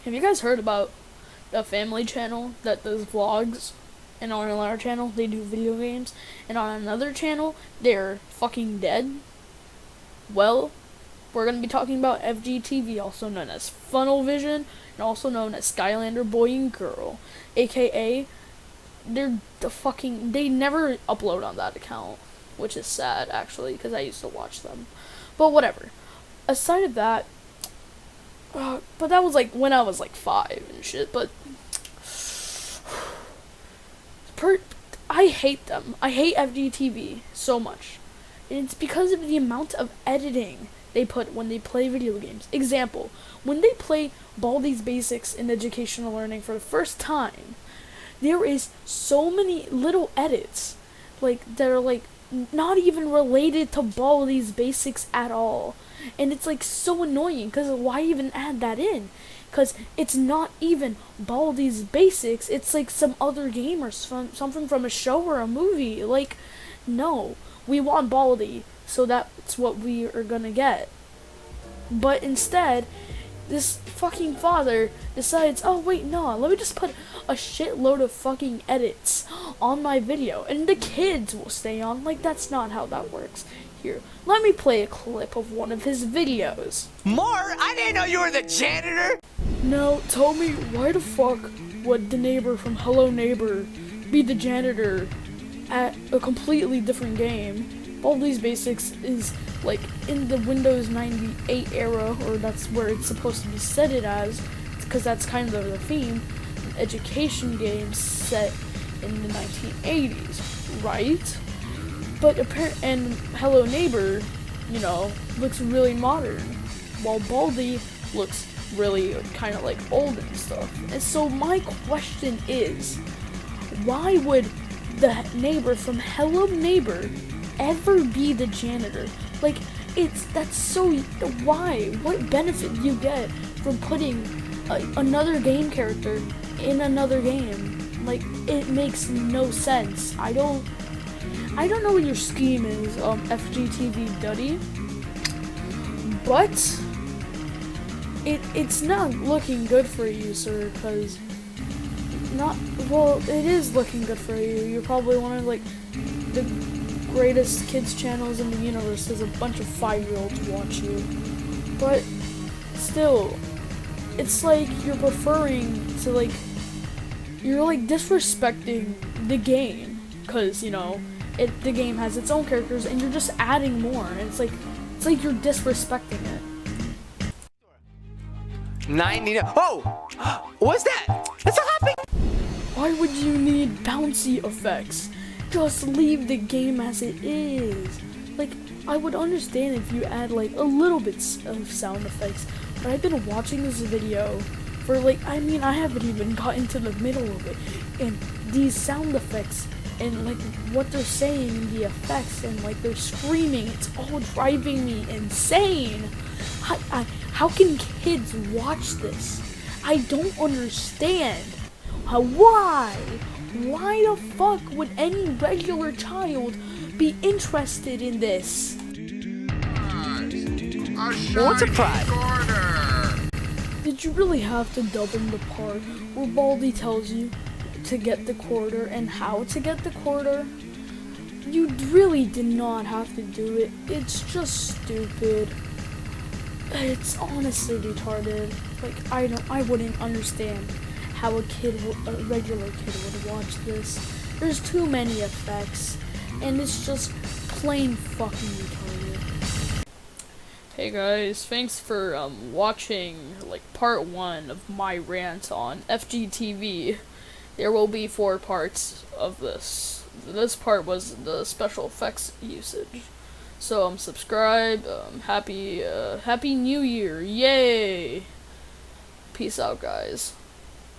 Have you guys heard about the family channel that does vlogs? And on our channel, they do video games. And on another channel, they're fucking dead. Well, we're going to be talking about FGTV, also known as Funnel Vision, and also known as Skylander Boy and Girl. AKA, they never upload on that account. Which is sad, actually, because I used to watch them. But whatever. Aside of that, but that was like when I was like 5 and shit, but I hate them. I hate FGTV so much. And it's because of the amount of editing they put when they play video games. Example, when they play Baldi's Basics in Educational Learning for the first time, there is so many little edits like that are like not even related to Baldi's Basics at all. And it's like so annoying, because why even add that in? Because it's not even Baldi's Basics, it's like some other game or something from a show or a movie. Like, no, we want Baldi, so that's what we are gonna get. But instead, this fucking father decides, oh wait, no, let me just put a shitload of fucking edits on my video, and the kids will stay on. Like, that's not how that works. Here, let me play a clip of one of his videos. More? I didn't know you were the janitor! Now, tell me, why the fuck would the neighbor from Hello Neighbor be the janitor at a completely different game? Baldi's Basics is like in the Windows 98 era, or that's where it's supposed to be set it as, because that's kind of the theme. An education game set in the 1980s, right? But and Hello Neighbor, you know, looks really modern, while Baldi looks really kind of like old and stuff. And so my question is, why would the neighbor from Hello Neighbor ever be the janitor? Like, that's so, why? What benefit do you get from putting another game character in another game? Like, it makes no sense. I don't know what your scheme is, FGTV Duddy, but it's not looking good for you, sir, because it is looking good for you. You're probably one of, like, the greatest kids channels in the universe, because a bunch of 5-year-olds watch you. But still, it's like you're preferring to, like, you're like disrespecting the game, because, you know, the game has its own characters, and you're just adding more, and it's like you're disrespecting it. 90. Oh! What's that? It's a hopping! Why would you need bouncy effects? Just leave the game as it is. Like, I would understand if you add like a little bit of sound effects, but I've been watching this video for like, I haven't even gotten to the middle of it, and these sound effects and like what they're saying and the effects and like they're screaming, it's all driving me insane. How can kids watch this? I don't understand. Why the fuck would any regular child be interested in this? What's a pride? Did you really have to dub in the part where Baldi tells you to get the quarter and how to get the quarter? You really did not have to do it. It's just stupid. It's honestly retarded. Like, I wouldn't understand how a regular kid would watch this. There's too many effects, and it's just plain fucking retarded. Hey guys, thanks for watching like part 1 of my rant on FGTV. There will be 4 parts of this. This part was the special effects usage. So subscribe. Happy New Year! Yay! Peace out, guys.